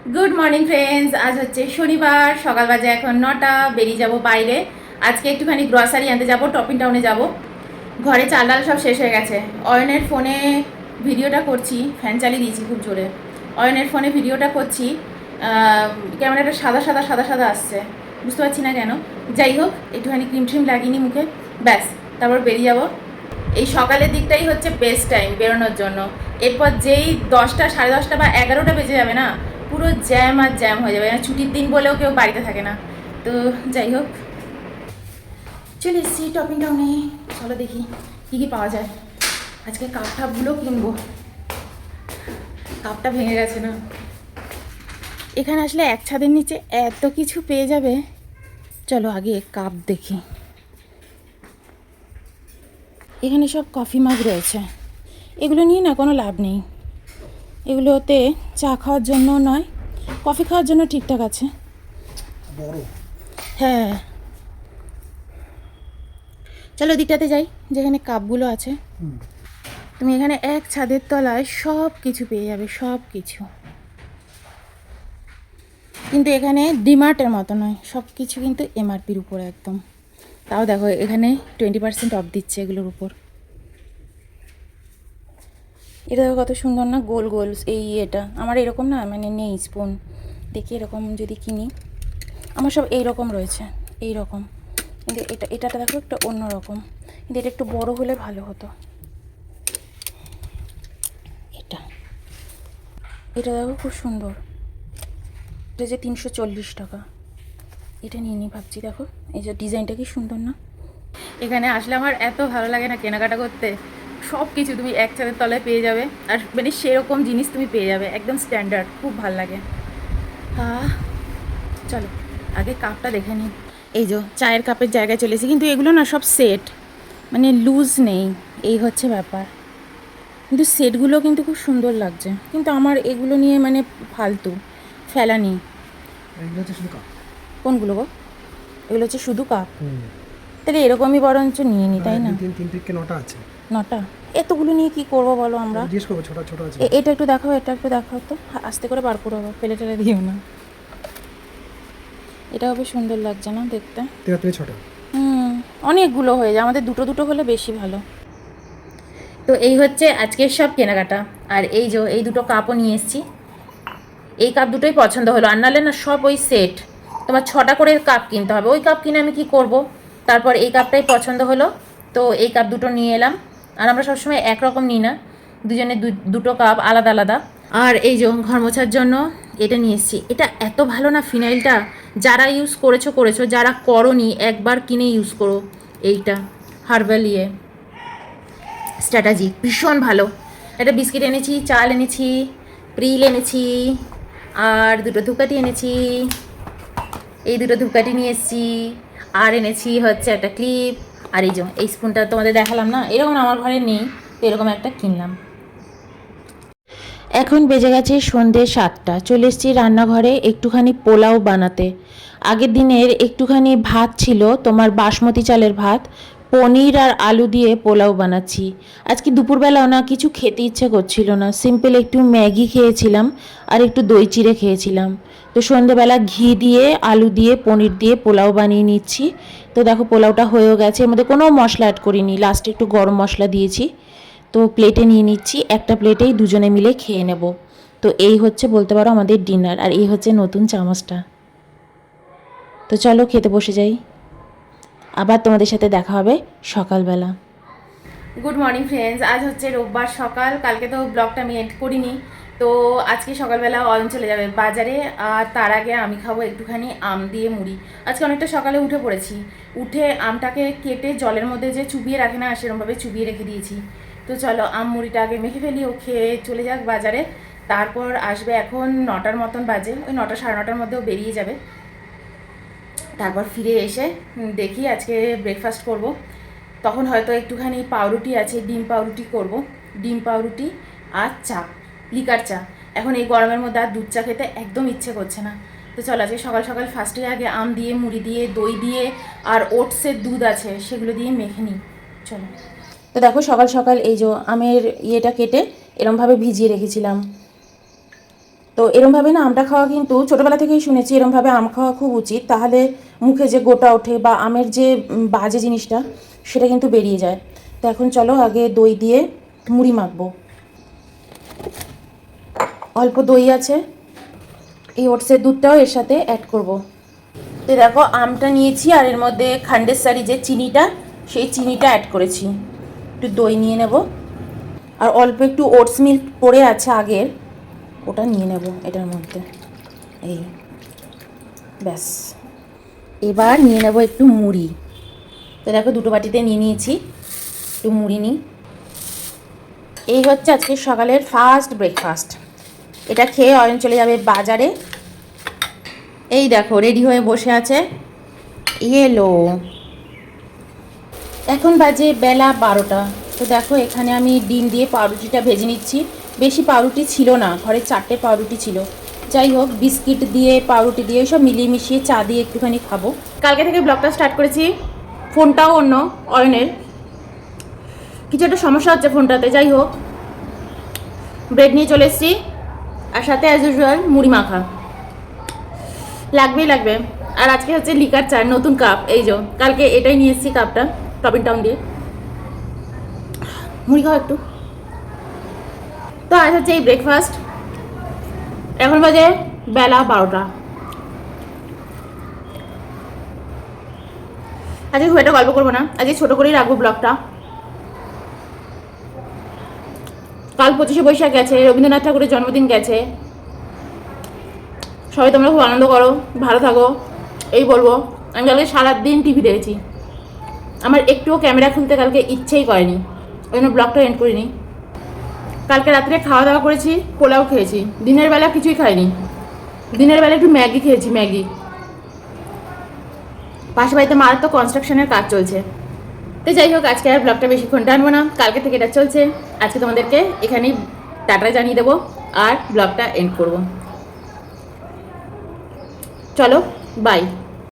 Good morning friends, আজ হচ্ছে শনিবার, সকাল বাজে এখন 9টা। বেরিয়ে যাব বাইরে। আজকে একটুখানি গ্রসারি আনতে যাব, টপিং টাউনে যাব। ঘরে চাল ডাল সব শেষ হয়ে গেছে। অয়নের ফোনে ভিডিওটা করছি, ফ্যান চালিয়ে দিয়েছি খুব জোরে। অয়নের ফোনে ভিডিওটা করছি, ক্যামেরাটা সাদা সাদা সাদা সাদা আসছে, বুঝতে পারছি না কেন। যাই হোক, একটুখানি ক্রিম ট্রিম লাগিয়ে মুখে, ব্যাস, তারপর বেরিয়ে যাব। এই সকালের দিকটাই হচ্ছে বেস্ট টাইম বেরোনোর জন্য। এরপর যেই 10টা, 10:30 বা 11টা বেজে যাবে না, পুরো জ্যাম আর জ্যাম হয়ে যাবে। ছুটির দিন বলেও কেউ বাড়িতে থাকে না। তো যাই হোক, চলে এসেছি টপিং টাউনে। চলো দেখি কী কী পাওয়া যায়। আজকে কাপ টাপগুলো কিনবো, কাপটা ভেঙে গেছে না। এখানে আসলে এক ছাদের নিচে এত কিছু পেয়ে যাবে। চলো আগে কাপ দেখি। এখানে সব কফি মাগ রয়েছে। এগুলো নিয়ে না কোনো লাভ নেই। এগুলোতে চা খাওয়ার জন্য নয়, কফি খাওয়ার জন্য ঠিকঠাক আছে। হ্যাঁ, চলো দিকটাতে যাই যেখানে কাপগুলো আছে। তুমি এখানে এক ছাদের তলায় সব কিছু পেয়ে যাবে, সব কিছু। কিন্তু এখানে ডিমার্টের মতো নয়, সব কিছু কিন্তু এমআরপির উপরে একদম। তাও দেখো এখানে 20% অফ দিচ্ছে এগুলোর উপর। এটা দেখো কত সুন্দর না, গোল গোল। এটা আমার এরকম না, মানে নেই স্পুন। দেখি এরকম যদি কিনি, আমার সব এইরকম রয়েছে, এইরকম। কিন্তু এটাটা দেখো একটা অন্য রকম, কিন্তু এটা একটু বড় হলে ভালো হতো। এটা এটা দেখো খুব সুন্দর। এটা যে 340 টাকা। এটা নিয়ে নিই ভাবছি। দেখো এই যে ডিজাইনটা কি সুন্দর না। এখানে আসলে আমার এত ভালো লাগে না কেনাকাটা করতে। সব কিছু তুমি এক ছাদের তলায় পেয়ে যাবে, আর মানে সেরকম জিনিস তুমি পেয়ে যাবে একদম স্ট্যান্ডার্ড, খুব ভালো লাগে। চলো আগে কাপটা দেখে নিই। এই যে চায়ের কাপের জায়গায় চলেছি, কিন্তু এগুলো না সব সেট, মানে লুজ নেই, এই হচ্ছে ব্যাপার। কিন্তু সেটগুলো কিন্তু খুব সুন্দর লাগছে, কিন্তু আমার এগুলো নিয়ে মানে ফালতু ফেলা নেই। কোনগুলো গো? এগুলো হচ্ছে শুধু কাপ। তাহলে এরকমই বরঞ্চ নিয়ে নিই, তাই না? 9টা আছে। 9টা? এতগুলো নিয়ে কি করব বলো আমরা? জিজ্ঞেস করবো, ছোট ছোট আছে। এটা একটু দেখাও, এটা একটু দেখাও তো, আস্তে করে বার করো, ফেলে টেলে দিও না। এটা হবে সুন্দর লাগছে না দেখতে? ছোট। অনেকগুলো হয়ে যায়, আমাদের দুটো দুটো হলে বেশি ভালো। তো এই হচ্ছে আজকের সব কেনাকাটা। আর এই যে এই দুটো কাপও নিয়ে এসেছি। এই কাপ দুটোই পছন্দ হলো, আর নাহলে না সব ওই সেট, তোমার 6টা করে কাপ কিনতে হবে। ওই কাপ কিনে আমি কি করব? তারপর এই কাপটাই পছন্দ হলো, তো এই কাপ দুটো নিয়ে এলাম। আর আমরা সবসময় একরকম নিই না, দুজনে দুটো কাপ আলাদা আলাদা। আর এই যে ঘর মোছার জন্য এটা নিয়ে এসেছি। এটা এত ভালো না ফিনাইলটা, যারা ইউজ করেছো, যারা করোনি একবার কিনে ইউজ করো। এইটা হার্বাল স্ট্র্যাটাজি ভীষণ ভালো। একটা বিস্কিট এনেছি, চাল এনেছি, প্রিল এনেছি, আর দুটো ধূপকাঠি এনেছি। এই দুটো ধূপকাঠি নিয়ে এসেছি। আর এনেছি হচ্ছে একটা ক্লিপ। আর এই যে এই স্পুনটা তোমাদের দেখালাম না, এরকম আমার ঘরে নেই, তো এরকম একটা কিনলাম। এখন বেজে গেছে সন্ধ্যে 7টা। চলে এসেছি রান্নাঘরে একটুখানি পোলাও বানাতে। আগের দিনের একটুখানি ভাত ছিল, তোমার বাসমতি চালের ভাত, পনির আর আলু দিয়ে পোলাও বানাচ্ছি। আজকে দুপুরবেলাও না কিছু খেতে ইচ্ছে করছিল না, সিম্পল একটু ম্যাগি খেয়েছিলাম আর একটু দই চিড়ে খেয়েছিলাম। তো সন্ধ্যেবেলা ঘি দিয়ে আলু দিয়ে পনির দিয়ে পোলাও বানিয়ে নিচ্ছি। তো দেখো পোলাওটা হয়েও গেছে, এর মধ্যে কোনো মশলা অ্যাড করিনি, লাস্টে একটু গরম মশলা দিয়েছি। তো প্লেটে নিয়ে নিচ্ছি, একটা প্লেটেই দুজনে মিলে খেয়ে নেব। তো এই হচ্ছে বলতে পারো আমাদের ডিনার, আর এই হচ্ছে নতুন চামচটা। তো চলো খেতে বসে যাই, আবার তোমাদের সাথে দেখা হবে সকালবেলা। গুড মর্নিং ফ্রেন্ডস, আজ হচ্ছে রোববার সকাল। কালকে তো ব্লগটা আমি এড করিনি, তো আজকে সকালবেলা অয়ন চলে যাবে বাজারে, আর তার আগে আমি খাবো একটুখানি আম দিয়ে মুড়ি। আজকে অনেকটা সকালে উঠে পড়েছি, উঠে আমটাকে কেটে জলের মধ্যে যে চুবিয়ে রাখে না, সেরকমভাবে চুবিয়ে রেখে দিয়েছি। তো চলো আম মুড়িটা আগে মেখে ফেলি, ও খেয়ে চলে যাক বাজারে। তারপর আসবে, এখন 9টার মতন বাজে, ওই 9টা 9:30টার মধ্যেও বেরিয়ে যাবে। তারপর ফিরে এসে দেখি আজকে ব্রেকফাস্ট করব। তখন হয়তো একটুখানি পাউরুটি আছে, ডিম পাউরুটি করব। ডিম পাউরুটি আর চা, লিকার চা। এখন এই গরমের মধ্যে আর দুধ চা খেতে একদম ইচ্ছে করছে না। তো চল আজকে সকাল সকাল ফার্স্টে আগে আম দিয়ে, মুড়ি দিয়ে, দই দিয়ে, আর ওটসের দুধ আছে সেগুলো দিয়ে মেখে নিই। চলো। তো দেখো সকাল সকাল এই যে আমের ইয়েটা কেটে এরমভাবে ভিজিয়ে রেখেছিলাম। তো এরমভাবে না আমটা খাওয়া কিন্তু ছোটোবেলা থেকেই শুনেছি এরমভাবে আম খাওয়া খুব উচিত, তাহলে মুখে যে গোটা ওঠে বা আমের যে বাজে জিনিসটা সেটা কিন্তু বেরিয়ে যায়। তো এখন চলো আগে দই দিয়ে মুড়ি মাখবো। অল্প দই আছে, এই ওটসের দুধটাও এর সাথে অ্যাড করব। তো দেখো আমটা নিয়েছি আর এর মধ্যে খান্ডেশ্বরী যে চিনিটা সেই চিনিটা অ্যাড করেছি। একটু দই নিয়ে নেব আর অল্প একটু ওটস মিল্ক পড়ে আছে আগের, ওটা নিয়ে নেব এটার মধ্যে। এই ব্যাস, এবার নিয়ে নেব একটু মুড়ি। তো দেখো দুটো বাটিতে নিয়ে নিয়েছি, একটু মুড়ি নিই। এই হচ্ছে আজকে সকালের ফার্স্ট ব্রেকফাস্ট। এটা খেয়ে অয়ন চলে যাবে বাজারে। এই দেখো রেডি হয়ে বসে আছে, এলো। এখন বাজে বেলা 12টা। তো দেখো এখানে আমি ডিম দিয়ে পাউরুটিটা ভেজে নিচ্ছি। বেশি পাউরুটি ছিল না, ঘরে 4টে পাউরুটি ছিল। যাই হোক, বিস্কিট দিয়ে পাউরুটি দিয়ে সব মিলিয়ে মিশিয়ে চা দিয়ে একটুখানি খাবো। কালকে থেকে ব্লগটা স্টার্ট করেছি, ফোনটাও অন্য অয়নের, কিছু একটা সমস্যা হচ্ছে ফোনটাতে। যাই হোক, ব্রেড নিয়ে চলে এসেছি আর সাথে অ্যাজ ইউজুয়াল মুড়ি মাখা লাগবেই লাগবে। আর আজকে হচ্ছে লিকার চা, নতুন কাপ। এই যে কালকে এটাই নিয়ে এসেছি কাপটা টপিং টাউন দিয়ে। মুড়ি খাও একটু। তো আজ হচ্ছে এই ব্রেকফাস্ট। এখন বাজে বেলা 12টা। আজকে খুব একটা গল্প করবো না, আজকে ছোটো করেই রাখবো ব্লগটা। কাল 25শে বৈশাখ গেছে, রবীন্দ্রনাথ ঠাকুরের জন্মদিন গেছে। সবাই তোমরা খুব আনন্দ করো, ভালো থাকো, এই বলবো। আমি কালকে সারাদিন টিভি দেখেছি, আমার একটুও ক্যামেরা খুলতে কালকে ইচ্ছেই করেনি, ওই জন্য ব্লগটা এন্ড করিনি। কালকে রাত্রে খাওয়া দাওয়া করেছি, পোলাও খেয়েছি, দিনের বেলা কিছুই খাইনি। দিনের বেলা একটু ম্যাগি খেয়েছি, ম্যাগি। পাশে বাড়িতে মার তো কনস্ট্রাকশনের কাজ চলছে। তো যাই হোক, আজকে আর ব্লগটা বেশিক্ষণ টানবো না, কালকে থেকে এটা চলছে। আজকে তোমাদেরকে এখানেই টাটা জানিয়ে দেবো আর ব্লগটা এন্ড করবো। চলো বাই।